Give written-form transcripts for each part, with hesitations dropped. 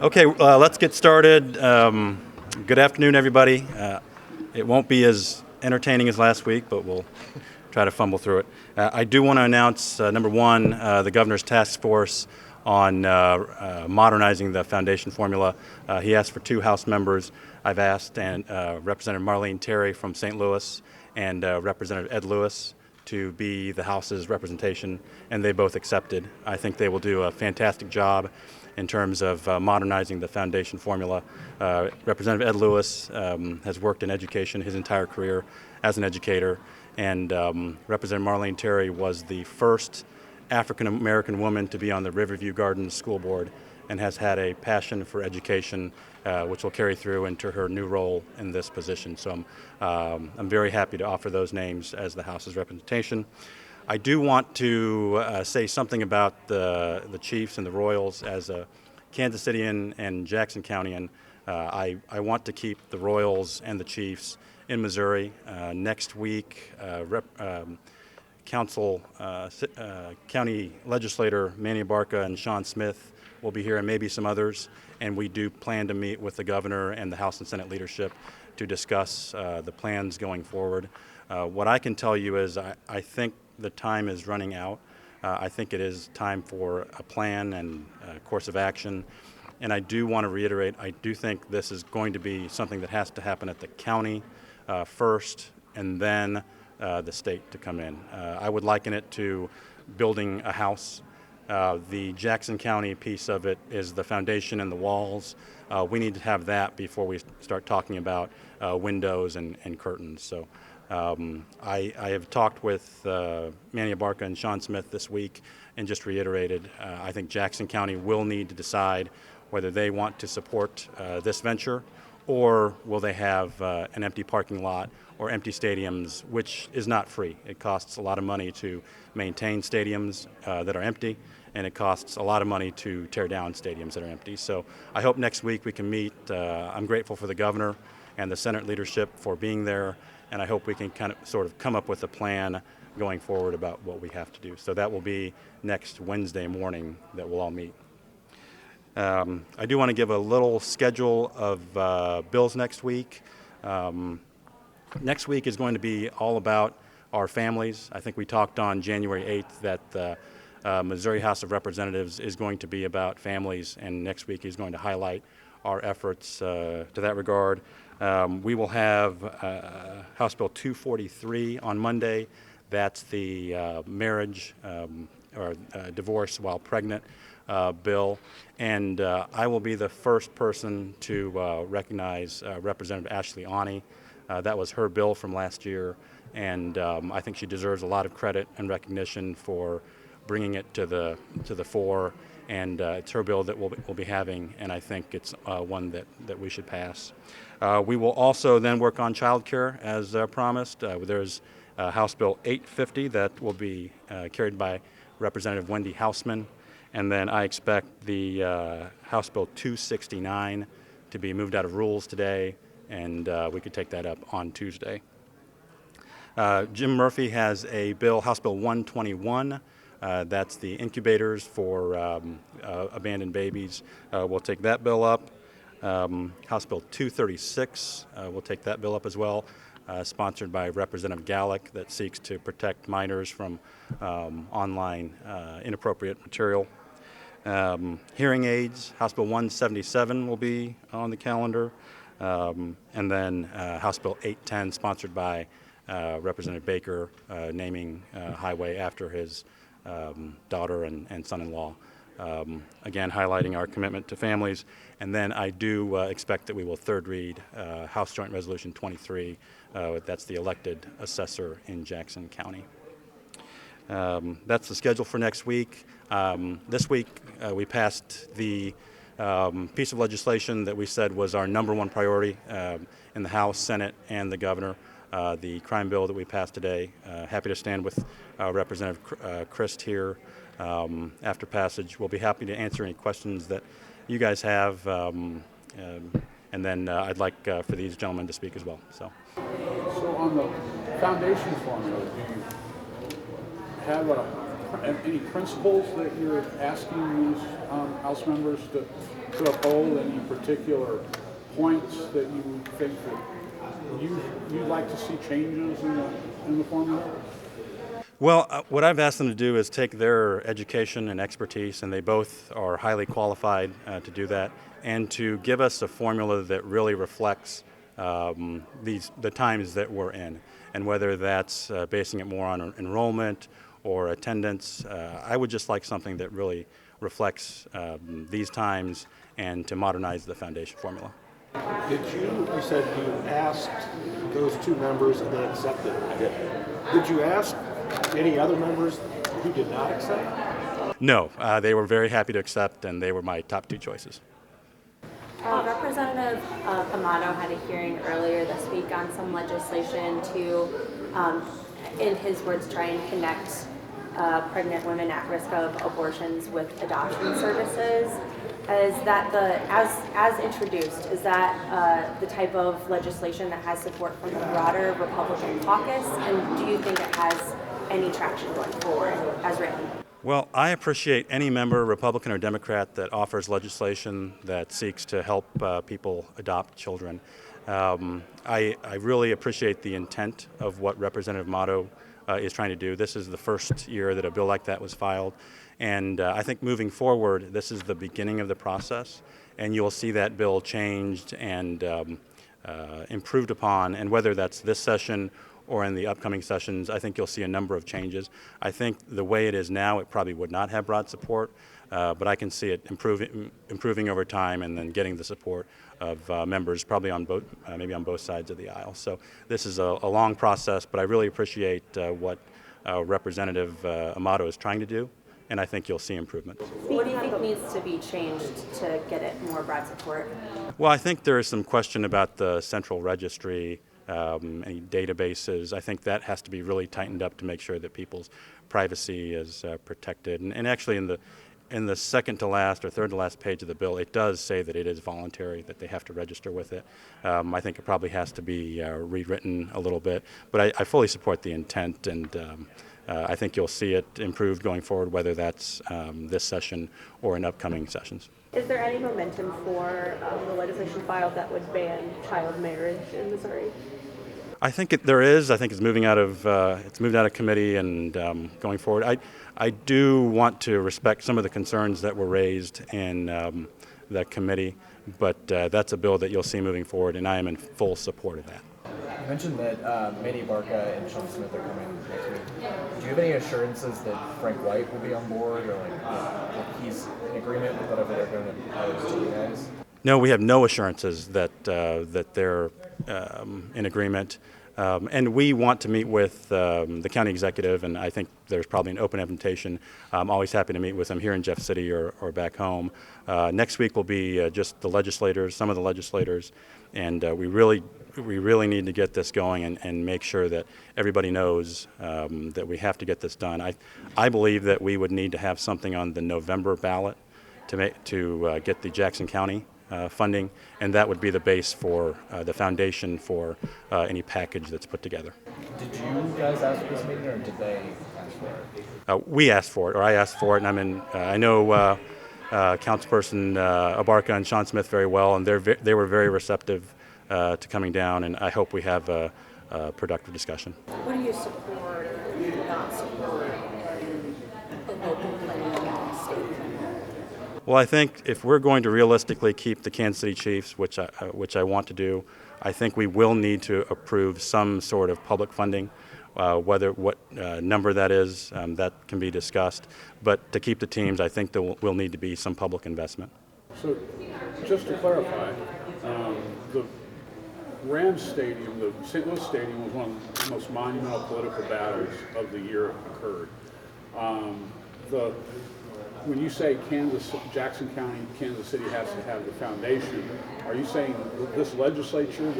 Okay, let's get started. Good afternoon, everybody. It won't be as entertaining as last week, but we'll try to fumble through it. I do want to announce, number one, the governor's task force on modernizing the foundation formula. He asked for 2 House members. I've asked Representative Marlene Terry from St. Louis and Representative Ed Lewis to be the House's representation, and they both accepted. I think they will do a fantastic job in terms of modernizing the foundation formula. Representative Ed Lewis has worked in education his entire career as an educator, and Representative Marlene Terry was the first African-American woman to be on the Riverview Gardens School Board and has had a passion for education, which will carry through into her new role in this position. So I'm very happy to offer those names as the House's representation. I do want to say something about the Chiefs and the Royals. As a Kansas Cityan and Jackson Countyan, I want to keep the Royals and the Chiefs in Missouri. Next week, County Legislator Manny Abarca and Sean Smith will be here, and maybe some others, and we do plan to meet with the governor and the House and Senate leadership to discuss the plans going forward. What I can tell you is I think the time is running out. I think it is time for a plan and a course of action. And I do want to reiterate, I do think this is going to be something that has to happen at the county first, and then the state to come in. I would liken it to building a house. The Jackson County piece of it is the foundation and the walls. We need to have that before we start talking about windows and curtains. So I have talked with Manny Abarca and Sean Smith this week and just reiterated, I think Jackson County will need to decide whether they want to support this venture, or will they have an empty parking lot or empty stadiums, which is not free. It costs a lot of money to maintain stadiums that are empty, and it costs a lot of money to tear down stadiums that are empty. So I hope next week we can meet. I'm grateful for the governor and the Senate leadership for being there, and I hope we can kind of sort of come up with a plan going forward about what we have to do. So that will be next Wednesday morning that we'll all meet. I do want to give a little schedule of bills next week. Next week is going to be all about our families. I think we talked on January 8th that the Missouri House of Representatives is going to be about families, and next week is going to highlight our efforts to that regard. We will have House Bill 243 on Monday. That's the marriage or divorce while pregnant bill. And I will be the first person to recognize Representative Ashley Aune. That was her bill from last year, and I think she deserves a lot of credit and recognition for bringing it to the fore. And it's her bill that we'll be having, and I think it's one that we should pass. We will also then work on child care as promised. There's House Bill 850 that will be carried by Representative Wendy Hausman, and then I expect the House Bill 269 to be moved out of rules today, and we could take that up on Tuesday. Jim Murphy has a bill, House Bill 121. That's the incubators for abandoned babies. We'll take that bill up. House Bill 236, we'll take that bill up as well, sponsored by Representative Gallick, that seeks to protect minors from online inappropriate material. Hearing aids, House Bill 177 will be on the calendar. And then House Bill 810, sponsored by Representative Baker, naming highway after his daughter and son-in-law. Again, highlighting our commitment to families. And then I do expect that we will third read House Joint Resolution 23. That's the elected assessor in Jackson County. That's the schedule for next week. This week we passed the piece of legislation that we said was our number one priority in the House, Senate, and the governor. The crime bill that we passed today. Happy to stand with Representative Christ here after passage. We'll be happy to answer any questions that you guys have, and then I'd like for these gentlemen to speak as well. So on the foundation formula, do you have a any principles that you're asking these House members to uphold? Any particular points that you think that you'd like to see changes in the formula? Well, what I've asked them to do is take their education and expertise, and they both are highly qualified to do that, and to give us a formula that really reflects the times that we're in, and whether that's basing it more on enrollment or attendance. I would just like something that really reflects these times and to modernize the foundation formula. You said you asked those two members and they accepted? I did. Did you ask any other members who did not accept? No, they were very happy to accept, and they were my top two choices. Representative Amato had a hearing earlier this week on some legislation to, in his words, try and connect pregnant women at risk of abortions with adoption services. Is that as introduced, is that the type of legislation that has support from the broader Republican caucus? And do you think it has any traction going forward as written? Well, I appreciate any member, Republican or Democrat, that offers legislation that seeks to help people adopt children. I really appreciate the intent of what Representative Amato is trying to do. This is the first year that a bill like that was filed. And I think moving forward, this is the beginning of the process, and you'll see that bill changed and improved upon, and whether that's this session or in the upcoming sessions, I think you'll see a number of changes. I think the way it is now, it probably would not have broad support, but I can see it improving over time and then getting the support of members probably on both, maybe on both sides of the aisle. So this is a long process, but I really appreciate what Representative Amato is trying to do, and I think you'll see improvement. What do you think needs to be changed to get it more broad support? Well, I think there is some question about the central registry, any databases. I think that has to be really tightened up to make sure that people's privacy is protected. And actually in the second to last or third to last page of the bill, it does say that it is voluntary, that they have to register with it. I think it probably has to be rewritten a little bit, but I fully support the intent, and I think you'll see it improved going forward, whether that's this session or in upcoming sessions. Is there any momentum for the legislation filed that would ban child marriage in Missouri? I think there is. I think it's moving out of committee and going forward. I do want to respect some of the concerns that were raised in that committee, but that's a bill that you'll see moving forward, and I am in full support of that. You mentioned that Manny Abarca and Sean Smith are coming next week. Do you have any assurances that Frank White will be on board, or that he's in agreement with whatever they're going to propose to you guys? No, we have no assurances that they're in agreement. And we want to meet with the county executive, and I think there's probably an open invitation. I'm always happy to meet with them here in Jeff City or back home. Next week will be just the legislators, some of the legislators, and we really need to get this going and make sure that everybody knows that we have to get this done. I believe that we would need to have something on the November ballot to get the Jackson County funding, and that would be the base for the foundation for any package that's put together. Did you guys ask for this meeting, or did they ask for it? We asked for it, or I asked for it, and I know Councilperson Abarca and Sean Smith very well, and they were very receptive to coming down, and I hope we have a productive discussion. What do you support and not support in the local planning and state planning? Well, I think if we're going to realistically keep the Kansas City Chiefs, which I want to do, I think we will need to approve some sort of public funding. What number that is, that can be discussed. But to keep the teams, I think there will need to be some public investment. So, just to clarify, the Rams Stadium, the St. Louis Stadium, was one of the most monumental political battles of the year occurred. When you say Jackson County, Kansas City has to have the foundation, are you saying this legislature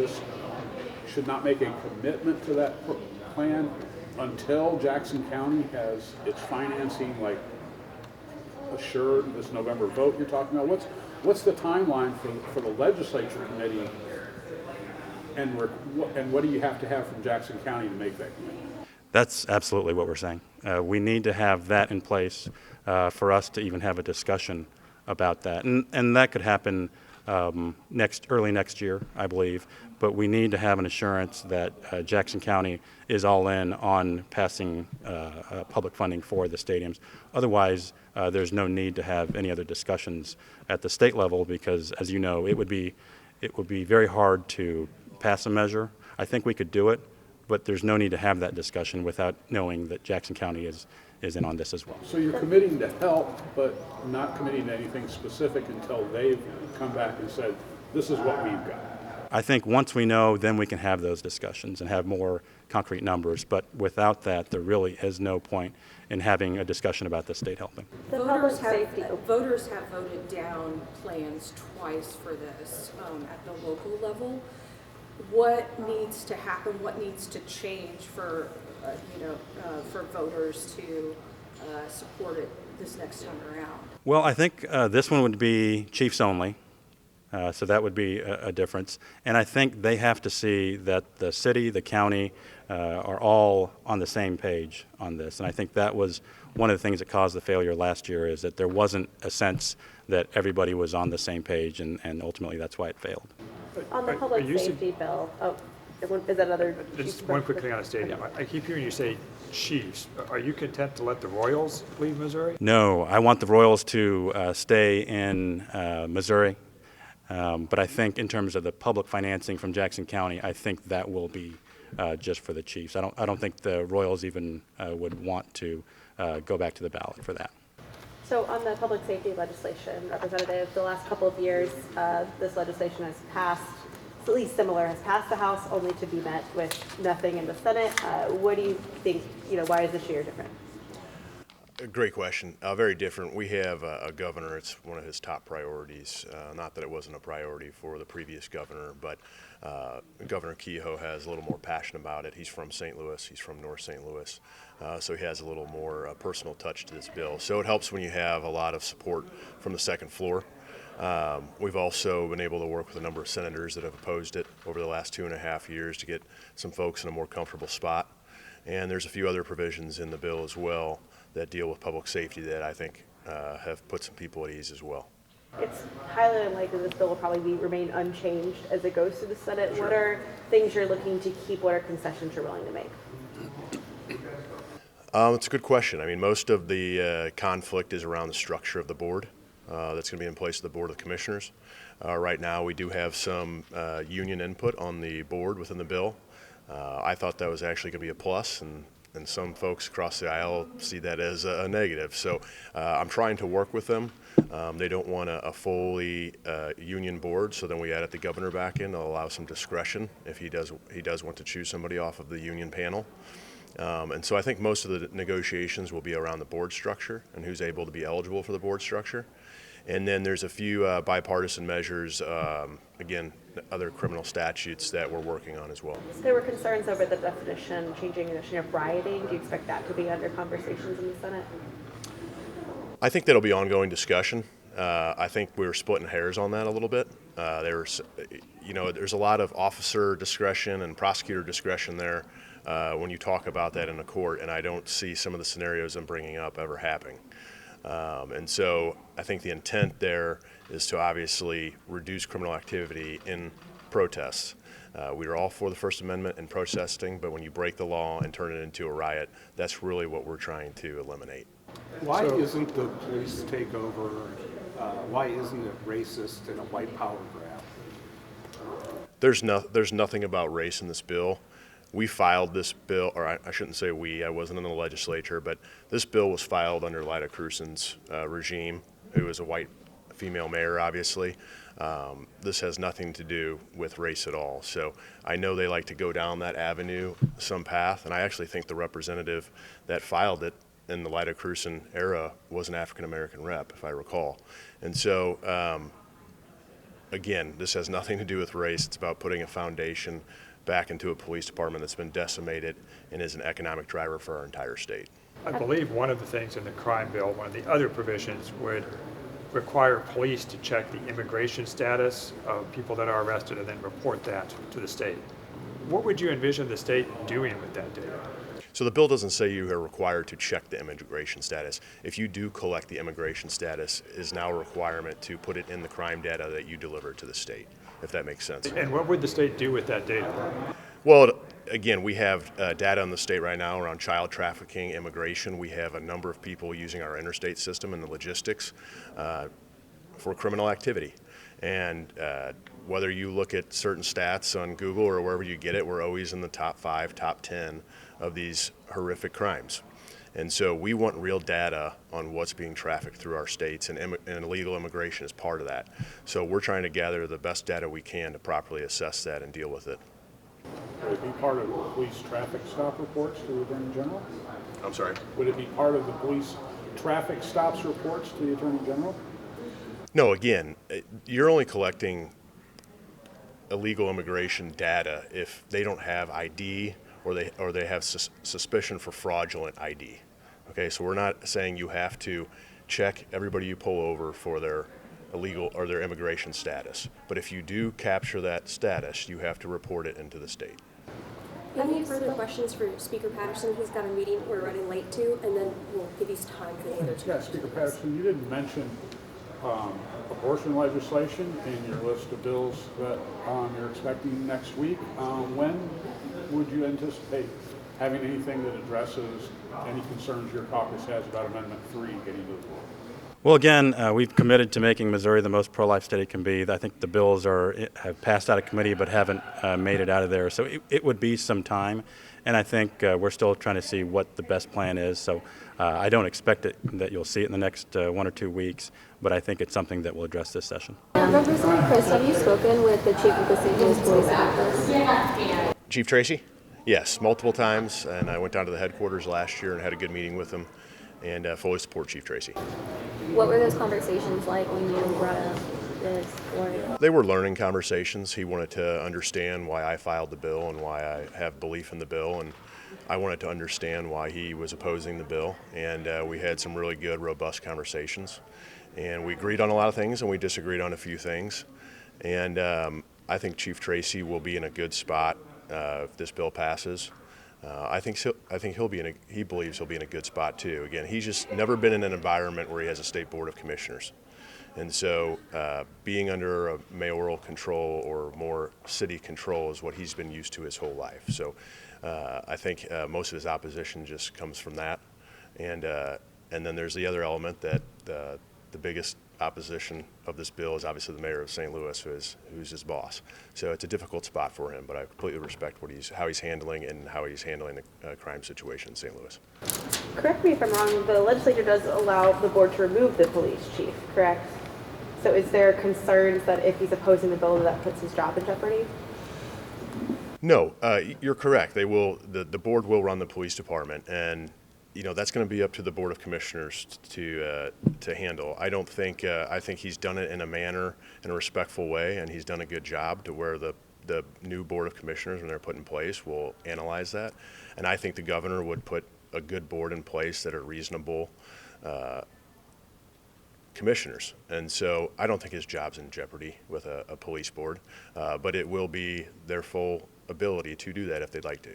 should not make a commitment to that plan until Jackson County has its financing assured, this November vote you're talking about? What's the timeline for the legislature committee, and what do you have to have from Jackson County to make that commitment? That's absolutely what we're saying. We need to have that in place for us to even have a discussion about that. And that could happen early next year, I believe. But we need to have an assurance that Jackson County is all in on passing public funding for the stadiums. Otherwise, there's no need to have any other discussions at the state level because, as you know, it would be very hard to pass a measure. I think we could do it, but there's no need to have that discussion without knowing that Jackson County is in on this as well. So you're committing to help, but not committing to anything specific until they've come back and said, this is what we've got. I think once we know, then we can have those discussions and have more concrete numbers. But without that, there really is no point in having a discussion about the state helping. The public Voters safety. voters have voted down plans twice for this at the local level. What needs to happen? What needs to change for for voters to support it this next time around? Well, I think this one would be chiefs only. So that would be a difference. And I think they have to see that the city, the county are all on the same page on this. And I think that was one of the things that caused the failure last year is that there wasn't a sense that everybody was on the same page, and ultimately that's why it failed. On the public safety bill, is that another? Just one quick thing on the stadium. I keep hearing you say Chiefs. Are you content to let the Royals leave Missouri? No, I want the Royals to stay in Missouri. But I think in terms of the public financing from Jackson County, I think that will be just for the Chiefs. I don't think the Royals even would want to go back to the ballot for that. So on the public safety legislation, Representative, the last couple of years, this legislation has passed, at least similar, has passed the House only to be met with nothing in the Senate. What do you think, why is this year different? A great question. Very different. We have a governor, it's one of his top priorities. Not that it wasn't a priority for the previous governor, but Governor Kehoe has a little more passion about it. He's from St. Louis, he's from North St. Louis, so he has a little more personal touch to this bill. So it helps when you have a lot of support from the second floor. We've also been able to work with a number of senators that have opposed it over the last 2.5 years to get some folks in a more comfortable spot. And there's a few other provisions in the bill as well that deal with public safety that I think have put some people at ease as well. It's highly unlikely this bill will probably remain unchanged as it goes to the Senate. Sure. What are things you're looking to keep? What are concessions you're willing to make? It's a good question. I mean, most of the conflict is around the structure of the board that's going to be in place of the Board of Commissioners. Right now, we do have some union input on the board within the bill. I thought that was actually going to be a plus, and some folks across the aisle see that as a negative. So I'm trying to work with them. They don't want a fully union board, so then we added the governor back in to allow some discretion if he does want to choose somebody off of the union panel. And so I think most of the negotiations will be around the board structure and who's able to be eligible for the board structure. And then there's a few bipartisan measures, again, other criminal statutes that we're working on as well. There were concerns over the definition, changing the definition of rioting. Do you expect that to be under conversations in the Senate? I think that'll be ongoing discussion. I think we're splitting hairs on that a little bit. There's a lot of officer discretion and prosecutor discretion there when you talk about that in a court, and I don't see some of the scenarios I'm bringing up ever happening. And so I think the intent there is to obviously reduce criminal activity in protests. We are all for the First Amendment in protesting, but when you break the law and turn it into a riot, that's really what we're trying to eliminate. Why isn't the police takeover, why isn't it racist and a white power grab? There's nothing about race in this bill. We filed this bill, or I shouldn't say we, I wasn't in the legislature, but this bill was filed under Lyda Crusen's regime, who is a white female mayor, obviously. This has nothing to do with race at all. So I know they like to go down that avenue, some path, and I actually think the representative that filed it in the Lyda Crusen era was an African-American rep, if I recall. And so, again, this has nothing to do with race. It's about putting a foundation back into a police department that's been decimated and is an economic driver for our entire state. I believe one of the things in the crime bill, one of the other provisions would require police to check the immigration status of people that are arrested and then report that to the state. What would you envision the state doing with that data? So the bill doesn't say you are required to check the immigration status. If you do collect the immigration status, it is now a requirement to put it in the crime data that you deliver to the state, if that makes sense. And what would the state do with that data? Well, again, we have data in the state right now around child trafficking, immigration. We have a number of people using our interstate system and the logistics for criminal activity. And whether you look at certain stats on Google or wherever you get it, we're always in the top 5, top 10 of these horrific crimes. And so we want real data on what's being trafficked through our states, and illegal immigration is part of that. So we're trying to gather the best data we can to properly assess that and deal with it. Would it be part of the police traffic stop reports to the Attorney General? I'm sorry? Would it be part of the police traffic stops reports to the Attorney General? No, again, you're only collecting illegal immigration data if they don't have ID or they have suspicion for fraudulent ID. Okay, so we're not saying you have to check everybody you pull over for their illegal or their immigration status. But if you do capture that status, you have to report it into the state. Any further questions for Speaker Patterson? He's got a meeting we're running late to, and then we'll give you time for the other two. Yeah, Speaker Patterson, you didn't mention abortion legislation in your list of bills that you're expecting next week. When would you anticipate having anything that addresses any concerns your caucus has about Amendment 3 getting to the floor? Well, again, we've committed to making Missouri the most pro-life state it can be. I think the bills have passed out of committee but haven't made it out of there. So it would be some time, and I think we're still trying to see what the best plan is. So I don't expect that you'll see it in the next 1 or 2 weeks, but I think it's something that we'll address this session. Representative Chris, have you spoken with the chief of the St. Louis Police about this? Chief Tracy? Yes, multiple times, and I went down to the headquarters last year and had a good meeting with him, and fully support Chief Tracy. What were those conversations like when you brought up this? Or... They were learning conversations. He wanted to understand why I filed the bill and why I have belief in the bill, and I wanted to understand why he was opposing the bill, and we had some really good, robust conversations. And we agreed on a lot of things, and we disagreed on a few things. And I think Chief Tracy will be in a good spot if this bill passes. I think he believes he'll be in a good spot too. Again, he's just never been in an environment where he has a state board of commissioners, and so being under a mayoral control or more city control is what he's been used to his whole life. So I think most of his opposition just comes from that, and then there's the other element that the biggest opposition of this bill is obviously the mayor of St. Louis, who's his boss. So it's a difficult spot for him, but I completely respect how he's handling the crime situation in St. Louis. Correct me if I'm wrong, the legislature does allow the board to remove the police chief, correct? So is there concerns that if he's opposing the bill, that puts his job in jeopardy? No, you're correct. They will. The board will run the police department, and that's going to be up to the Board of Commissioners to handle. I don't think I think he's done it in a respectful way, and he's done a good job to where the new Board of Commissioners, when they're put in place, will analyze that. And I think the governor would put a good board in place that are reasonable commissioners. And so I don't think his job's in jeopardy with a police board, but it will be their full ability to do that if they'd like to.